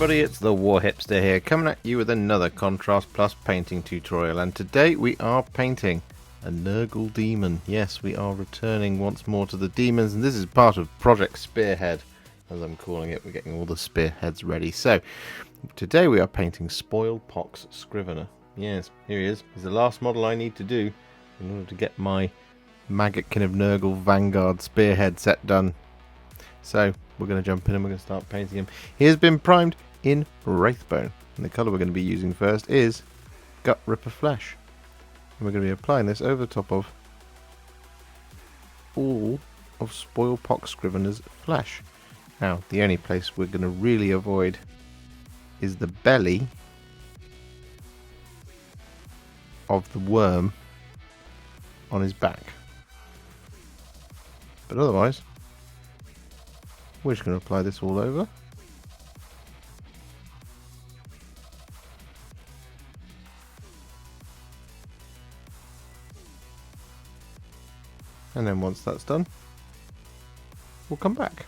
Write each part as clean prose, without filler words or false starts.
everybody, it's the Warhipster here, coming at you with another Contrast Plus painting tutorial, and today we are painting a Nurgle demon. Yes, we are returning once more to the demons, and this is part of Project Spearhead, as I'm calling it. We're getting all the spearheads ready. So, today we are painting Spoilpox Scrivener. Yes, here he is. He's the last model I need to do in order to get my Maggotkin of Nurgle Vanguard Spearhead set done. So, we're going to jump in and we're going to start painting him. He has been primed in Wraithbone, and the colour we're going to be using first is Gutrippa Flesh. And we're going to be applying this over the top of all of Spoilpox Scrivener's flesh. Now, the only place we're going to really avoid is the belly of the worm on his back. But otherwise, we're just going to apply this all over. And then once that's done, we'll come back.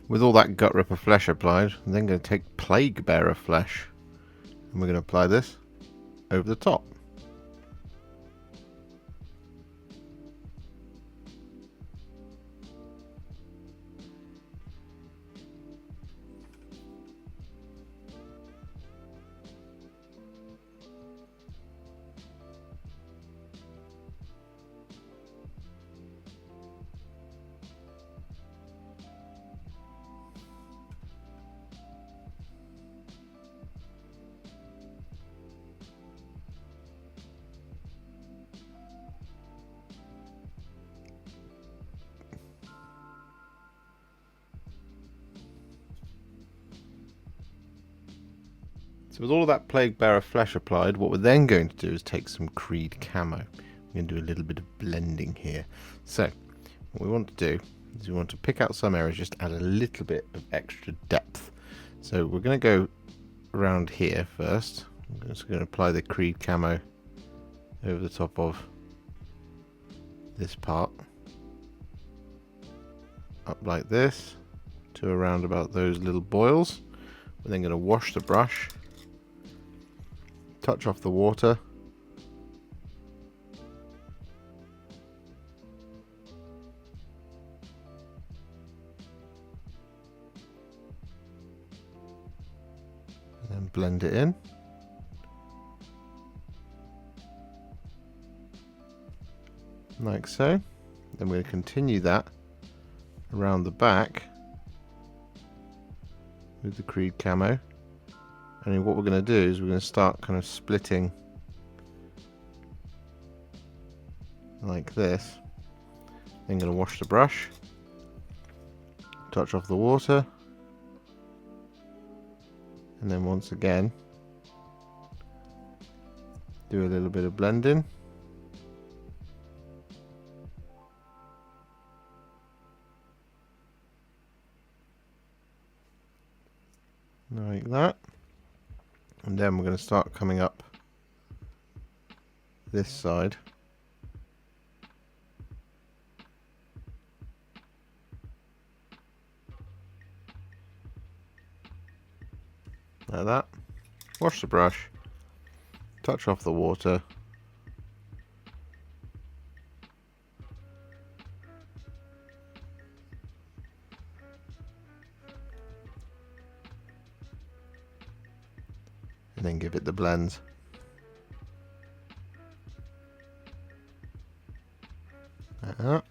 With all that Gutrippa Flesh applied, I'm then going to take Plaguebearer Flesh, and we're going to apply this over the top. So with all of that Plaguebearer Flesh applied, what we're then going to do is take some Krieg Camo. We're going to do a little bit of blending here. So what we want to do is we want to pick out some areas, just add a little bit of extra depth. So we're going to go around here first. I'm just going to apply the Krieg Camo over the top of this part. Up like this to around about those little boils. We're then going to wash the brush, touch off the water, and then blend it in. Like so. Then we're going to continue that around the back with the Krieg Camo. And then what we're going to do is we're going to start kind of splitting like this. Then going to wash the brush, touch off the water, and then once again do a little bit of blending. Like that. And then we're going to start coming up this side. Like that. Wash the brush, touch off the water, and then give it the blends. Like that.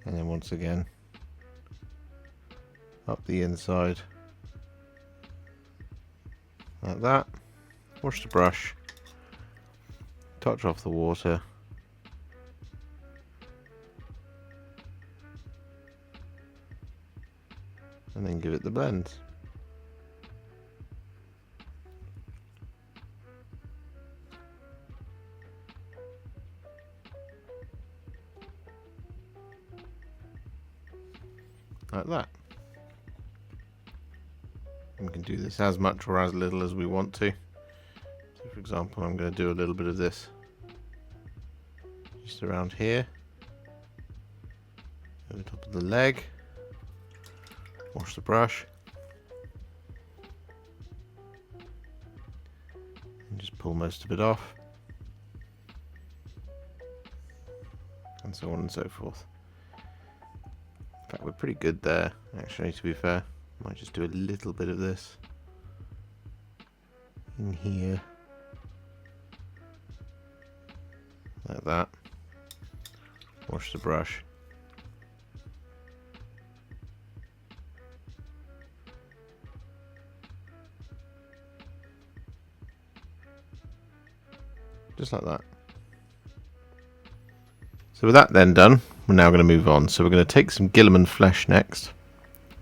And then once again up the inside like that. Wash the brush, touch off the water, and then give it the blend. Like that. We can do this as much or as little as we want to. So for example, I'm going to do a little bit of this just around here, over the top of the leg. Wash the brush and just pull most of it off, and so on and so forth. In fact, we're pretty good there, actually, to be fair. Might just do a little bit of this in here, like that. Wash the brush. Just like that. So with that then done, we're now going to move on. So we're going to take some Guilliman Flesh next,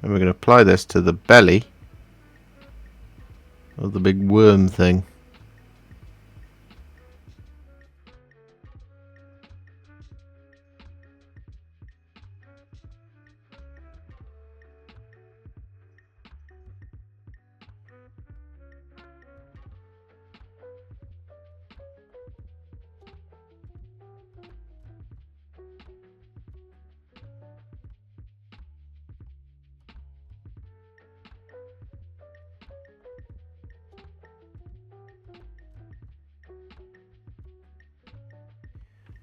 and we're going to apply this to the belly of the big worm thing.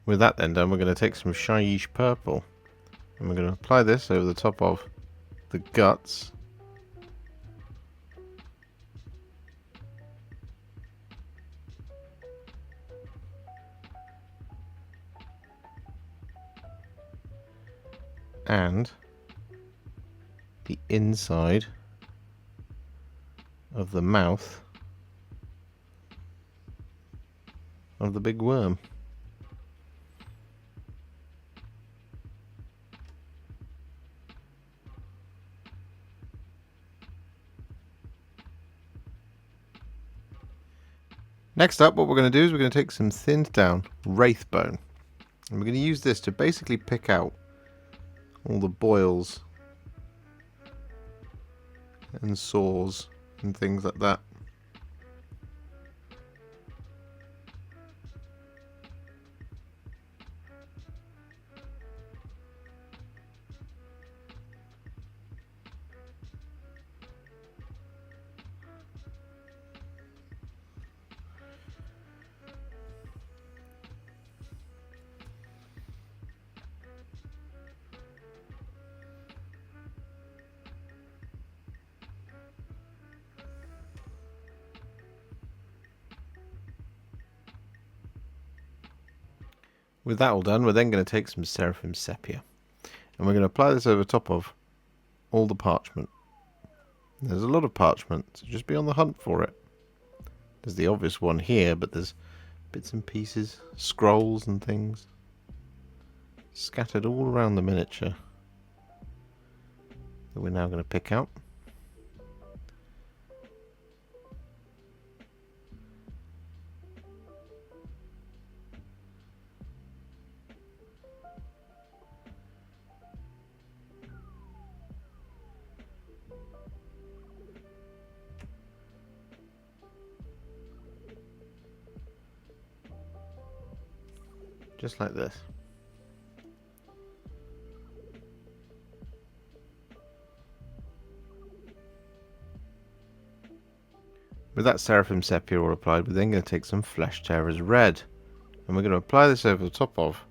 With that then done, we're going to take some Shyish Purple, and we're going to apply this over the top of the guts. And the inside of the mouth of the big worm. Next up, what we're going to do is we're going to take some thinned down Wraithbone, and we're going to use this to basically pick out all the boils and sores and things like that. With that all done, we're then going to take some Seraphim Sepia, and we're going to apply this over top of all the parchment. There's a lot of parchment, so just be on the hunt for it. There's the obvious one here, but there's bits and pieces, scrolls and things scattered all around the miniature that we're now going to pick out. Just like this. With that Seraphim Sepia all applied, we're then going to take some Flesh Tearers Red, and we're going to apply this over the top of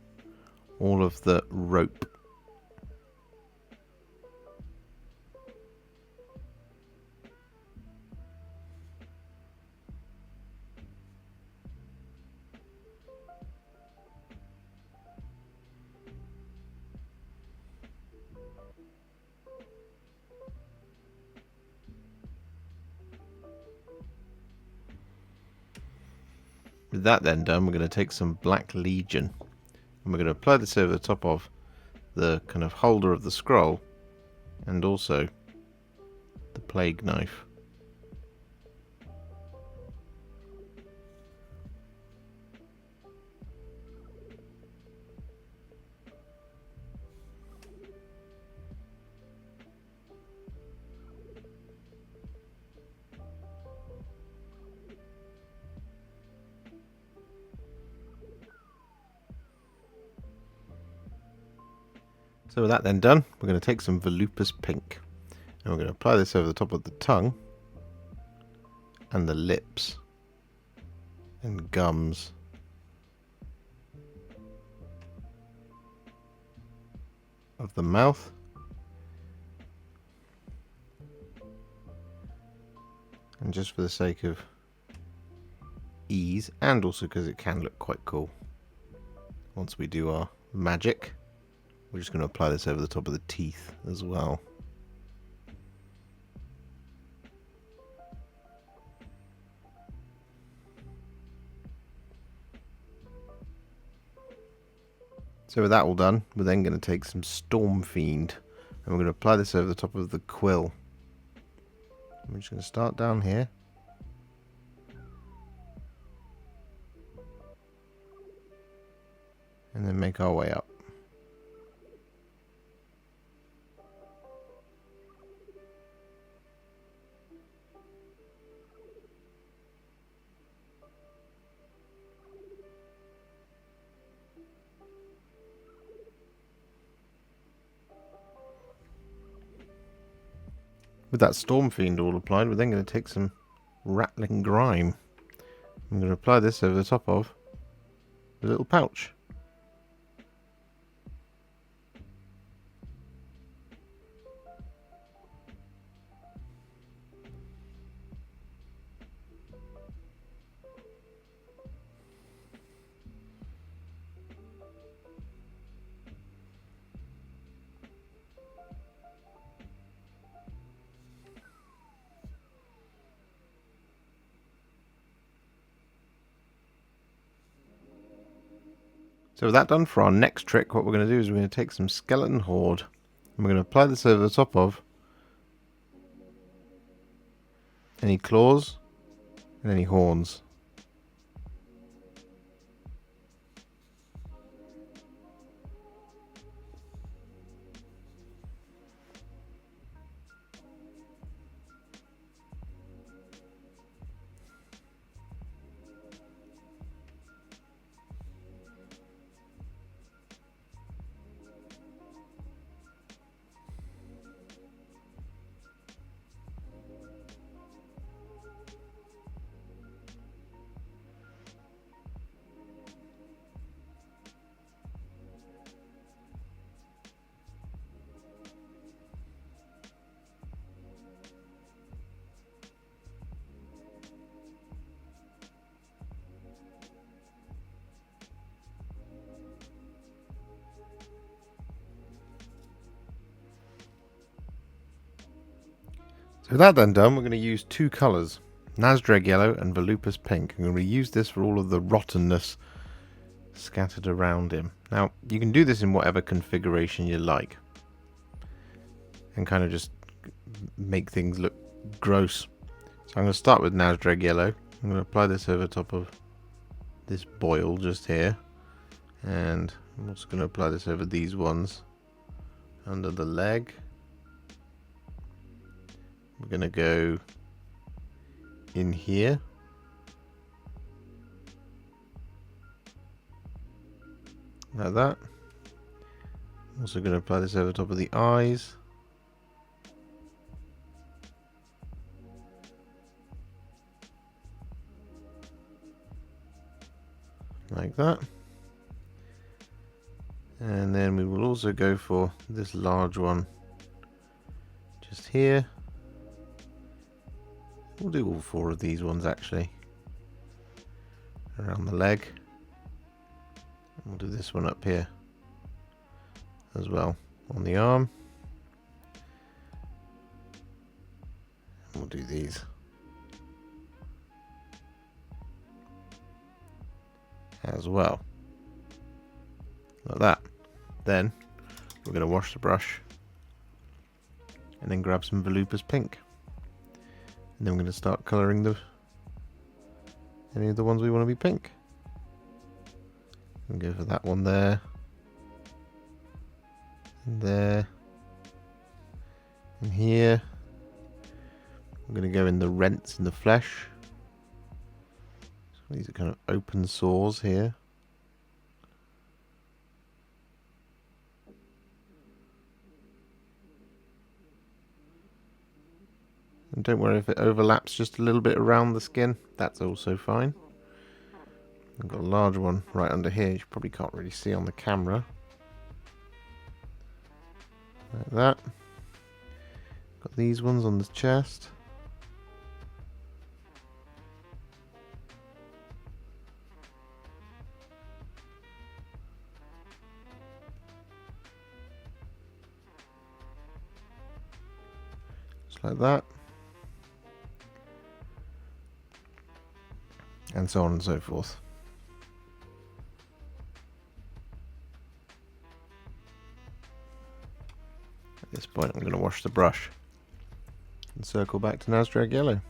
all of the rope. With that then done, we're going to take some Black Legion, and we're going to apply this over the top of the kind of holder of the scroll, and also the Plague Knife. So with that then done, we're going to take some Volupus Pink and we're going to apply this over the top of the tongue and the lips and gums of the mouth. And just for the sake of ease, and also because it can look quite cool once we do our magic, we're just going to apply this over the top of the teeth as well. So with that all done, we're then going to take some Stormfiend and we're going to apply this over the top of the quill. I'm just going to start down here. And then make our way up. With that Stormfiend all applied, we're then going to take some Ratling Grime. I'm going to apply this over the top of the little pouch. So with that done, for our next trick, what we're going to do is we're going to take some Skeleton Horde and we're going to apply this over the top of any claws and any horns. So with that then done, we're going to use two colours, Nazdreg Yellow and Volupus Pink. I'm going to use this for all of the rottenness scattered around him. Now, you can do this in whatever configuration you like and kind of just make things look gross. So I'm going to start with Nazdreg Yellow. I'm going to apply this over top of this boil just here, and I'm also going to apply this over these ones under the leg. We're going to go in here. Like that. I'm also going to apply this over top of the eyes. Like that. And then we will also go for this large one just here. We'll do all four of these ones actually around the leg. And we'll do this one up here as well on the arm. And we'll do these as well, like that. Then we're going to wash the brush and then grab some Volupus Pink. And then we're going to start colouring any of the ones we want to be pink. And go for that one there. And there. And here. I'm going to go in the rents in the flesh. So these are kind of open sores here. And don't worry if it overlaps just a little bit around the skin, that's also fine. I've got a large one right under here, you probably can't really see on the camera. Like that. Got these ones on the chest. Just like that. And so on and so forth. At this point I'm going to wash the brush and circle back to Nazdreg Yellow.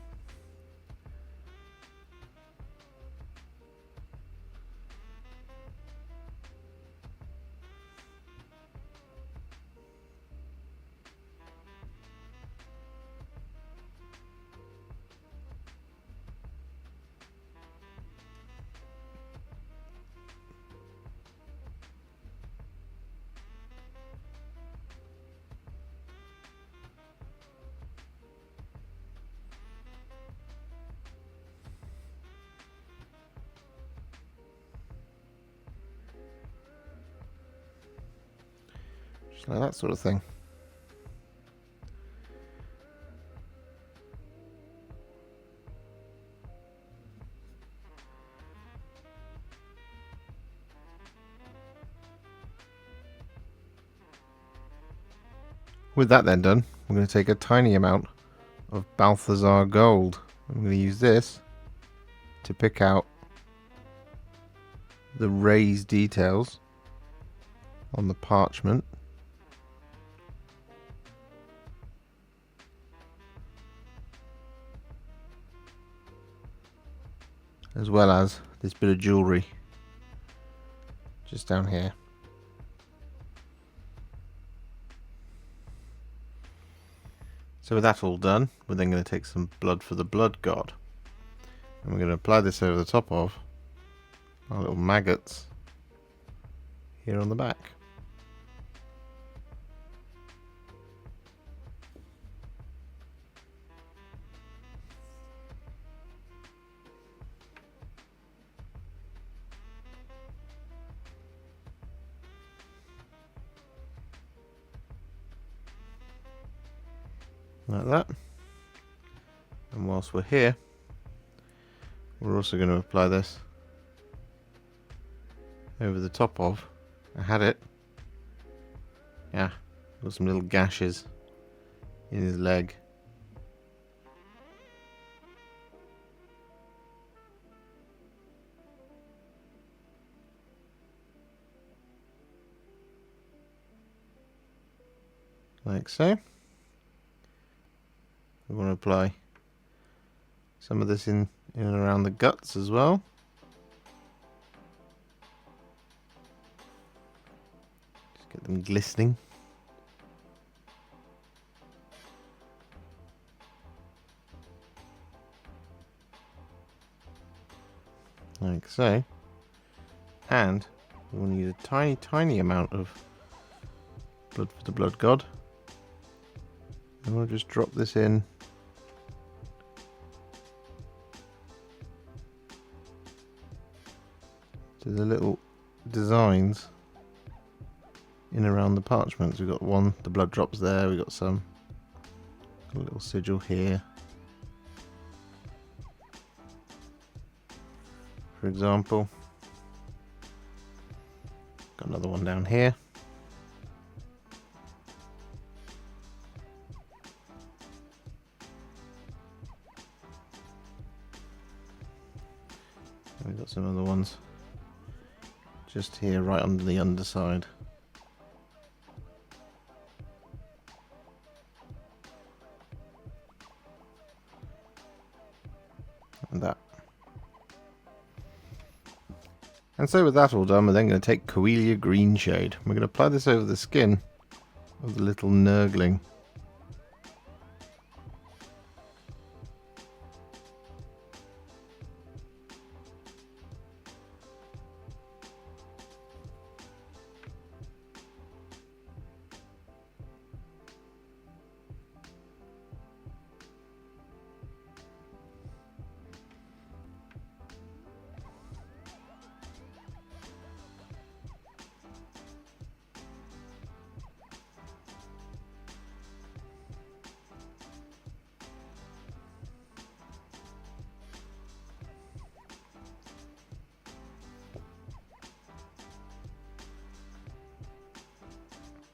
Like that sort of thing. With that then done, I'm going to take a tiny amount of Balthasar Gold. I'm going to use this to pick out the raised details on the parchment. As well as this bit of jewellery just down here. So with that all done, we're then going to take some blood for the blood god. And we're going to apply this over the top of our little maggots here on the back. Like that. And whilst we're here, we're also going to apply this over the top of, I had it, yeah, got some little gashes in his leg. Like so. We want to apply some of this in and around the guts as well. Just get them glistening. Like so. And we will need a tiny, tiny amount of blood for the blood god. And we'll just drop this in to the little designs in around the parchments. We've got one, the blood drops there, we've got some, a little sigil here, for example. Got another one down here. And we've got some other ones just here, right under the underside. And that. And so with that all done, we're then going to take Coelia Greenshade. We're going to apply this over the skin of the little nurgling.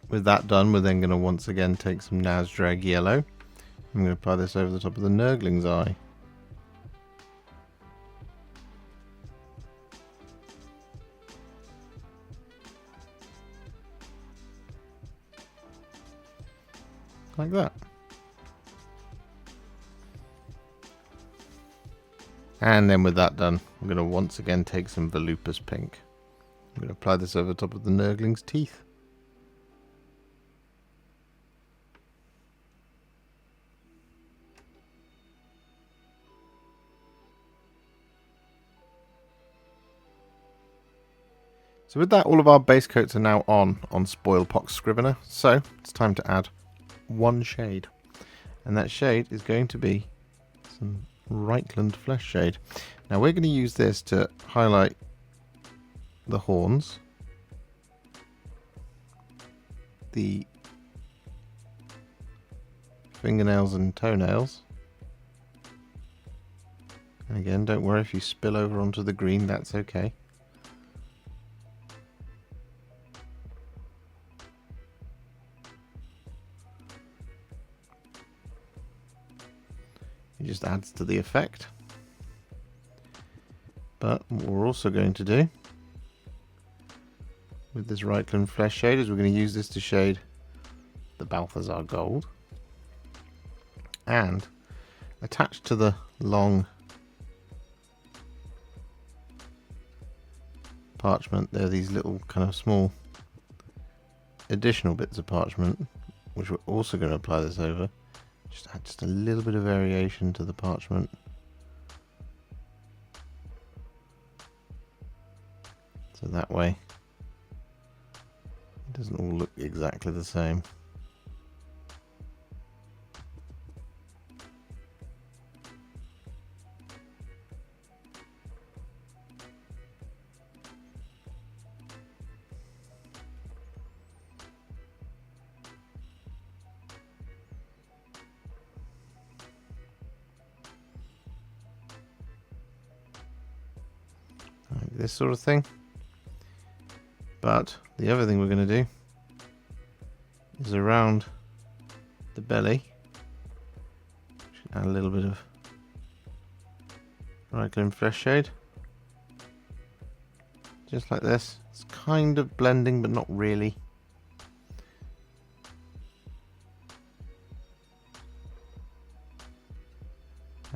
With that done, we're then going to once again take some Nazdreg Yellow. I'm going to apply this over the top of the nurgling's eye. Like that. And then with that done, I'm going to once again take some Volupus Pink. I'm going to apply this over the top of the nurgling's teeth. So with that, all of our base coats are now on Spoilpox Scrivener. So it's time to add one shade. And that shade is going to be some Reikland Fleshshade. Now we're going to use this to highlight the horns, the fingernails and toenails. And again, don't worry if you spill over onto the green, that's okay. It just adds to the effect. But what we're also going to do with this Reikland Fleshshade is we're going to use this to shade the Balthasar Gold. And attached to the long parchment, there are these little kind of small additional bits of parchment, which we're also going to apply this over. Just add just a little bit of variation to the parchment. So that way it doesn't all look exactly the same. Like this sort of thing. But the other thing we're going to do is around the belly. Should add a little bit of Reikland Fleshshade. Just like this. It's kind of blending, but not really.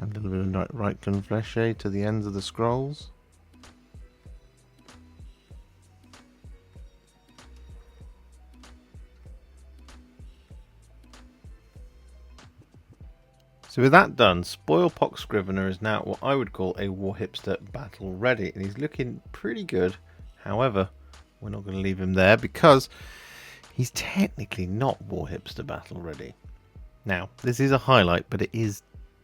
Add a little bit of Reikland Fleshshade to the ends of the scrolls. So with that done, Spoilpox Scrivener is now what I would call a Warhipster battle ready, and he's looking pretty good. However, we're not going to leave him there because he's technically not Warhipster battle ready. Now, this is a highlight, but it is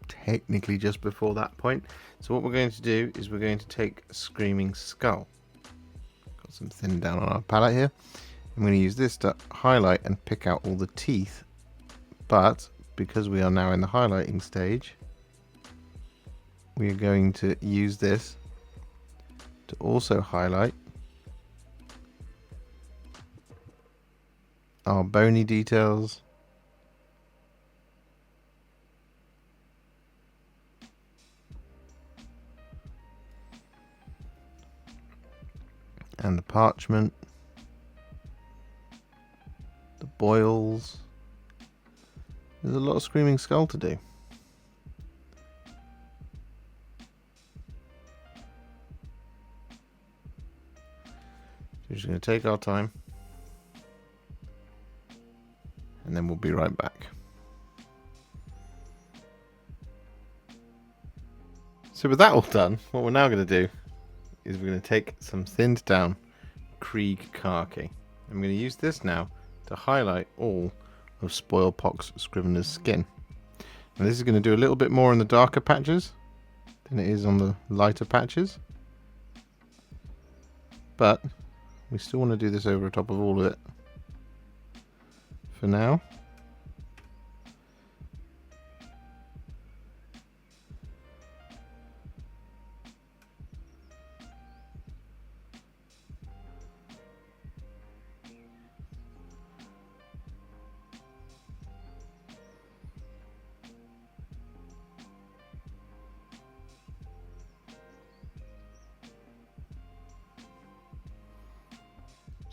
technically just before that point. So what we're going to do is we're going to take a Screaming Skull. Got some thin down on our palette here. I'm going to use this to highlight and pick out all the teeth, but because we are now in the highlighting stage, we are going to use this to also highlight our bony details, and the parchment, the boils. There's a lot of Screaming Skull to do. We're just going to take our time. And then we'll be right back. So with that all done, what we're now going to do is we're going to take some thinned down Krieg Khaki. I'm going to use this now to highlight all of Spoilpox Scrivener's skin. And this is going to do a little bit more in the darker patches than it is on the lighter patches. But we still want to do this over the top of all of it for now.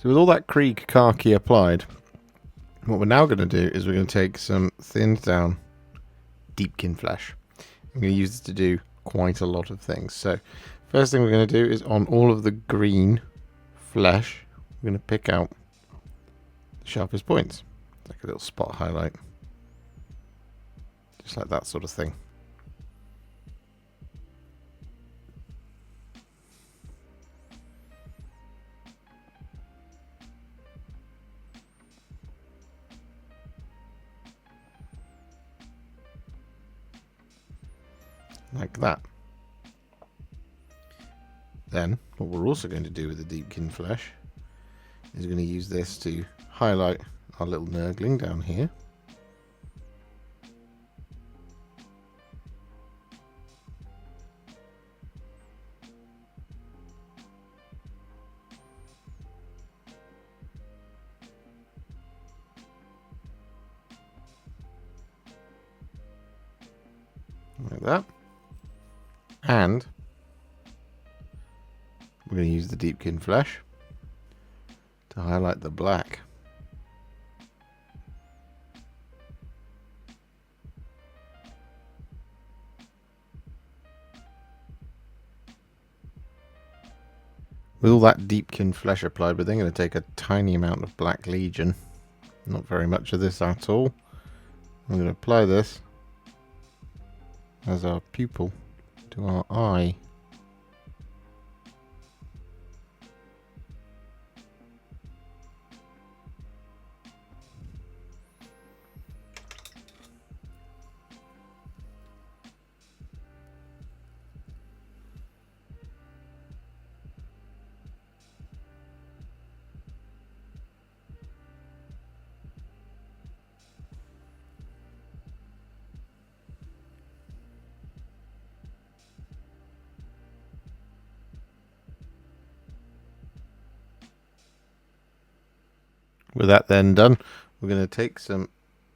So with all that Krieg Khaki applied, what we're now going to do is we're going to take some thinned down Deepkin Flesh. I'm going to use this to do quite a lot of things. So first thing we're going to do is on all of the green flesh, we're going to pick out the sharpest points. Like a little spot highlight. Just like that sort of thing. Like that. Then, what we're also going to do with the Deepkin Flesh is we're going to use this to highlight our little nurgling down here. Like that. And we're going to use the Deepkin Flesh to highlight the black. With all that Deepkin Flesh applied, we're then going to take a tiny amount of Black Legion. Not very much of this at all. I'm going to apply this as our pupil to our eye. With that then done, we're going to take some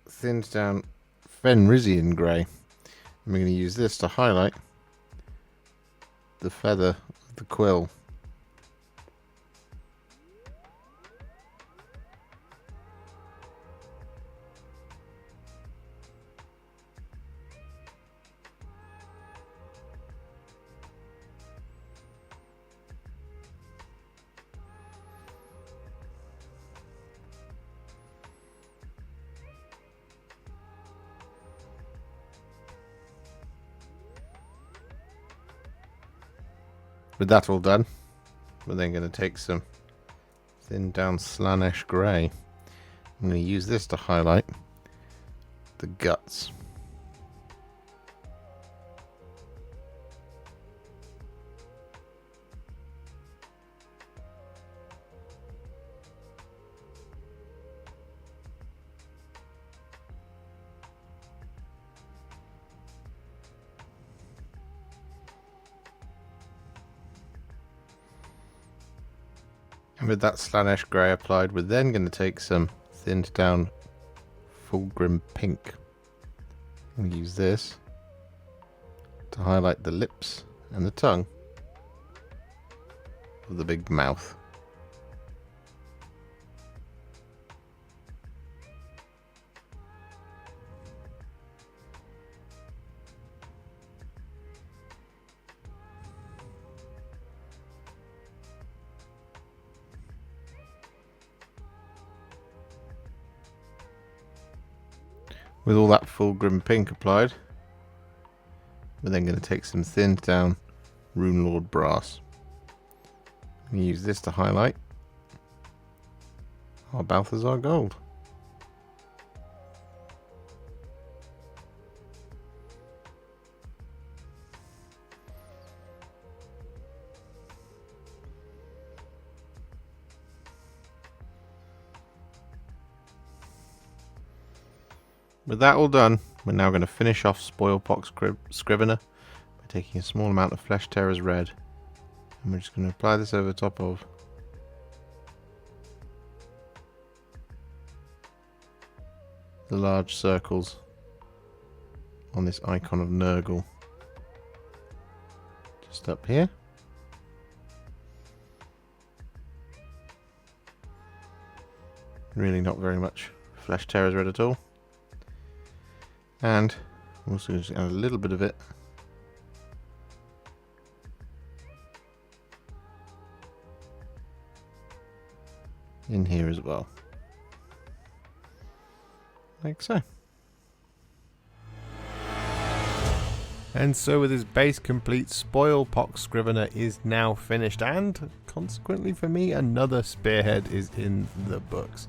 thinned down Fenrisian Grey. And we're going to use this to highlight the feather of the quill. With that all done, we're then going to take some thinned down Slaanesh Grey. I'm going to use this to highlight the guts. And with that Slaanesh Grey applied, we're then going to take some thinned down Fulgrim Pink. I'm going to use this to highlight the lips and the tongue of the big mouth. With all that Fulgrim Pink applied, we're then going to take some thinned down Runelord Brass. We use this to highlight our Balthasar Gold. With that all done, we're now going to finish off Spoilpox Scrivener by taking a small amount of Flesh Tearer's Red, and we're just going to apply this over top of the large circles on this icon of Nurgle, just up here. Really not very much Flesh Tearer's Red at all. And I'm also just add a little bit of it in here as well, like so. And so with his base complete, Spoilpox Scrivener is now finished, and consequently for me, another Spearhead is in the books.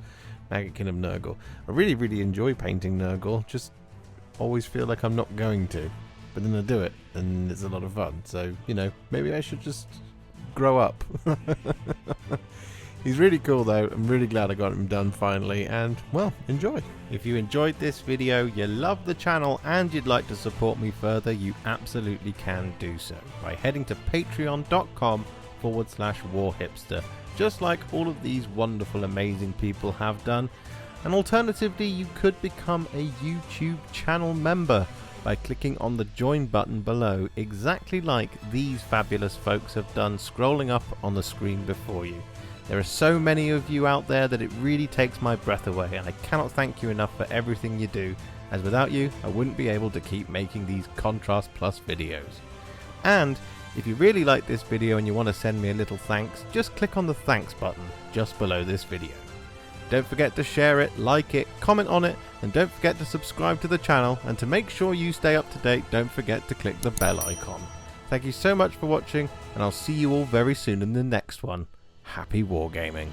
Maggotkin of Nurgle. I really enjoy painting Nurgle, just always feel like I'm not going to, but then I do it and it's a lot of fun. So, you know, maybe I should just grow up. He's really cool though. I'm really glad I got him done finally, and well, enjoy. If you enjoyed this video, you love the channel, and you'd like to support me further, you absolutely can do so by heading to patreon.com/Warhipster, just like all of these wonderful amazing people have done. And alternatively, you could become a YouTube channel member by clicking on the join button below, exactly like these fabulous folks have done, scrolling up on the screen before you. There are so many of you out there that it really takes my breath away, and I cannot thank you enough for everything you do, as without you I wouldn't be able to keep making these Contrast Plus videos. And if you really like this video and you want to send me a little thanks, just click on the thanks button just below this video. Don't forget to share it, like it, comment on it, and don't forget to subscribe to the channel, and to make sure you stay up to date, don't forget to click the bell icon. Thank you so much for watching, and I'll see you all very soon in the next one. Happy wargaming.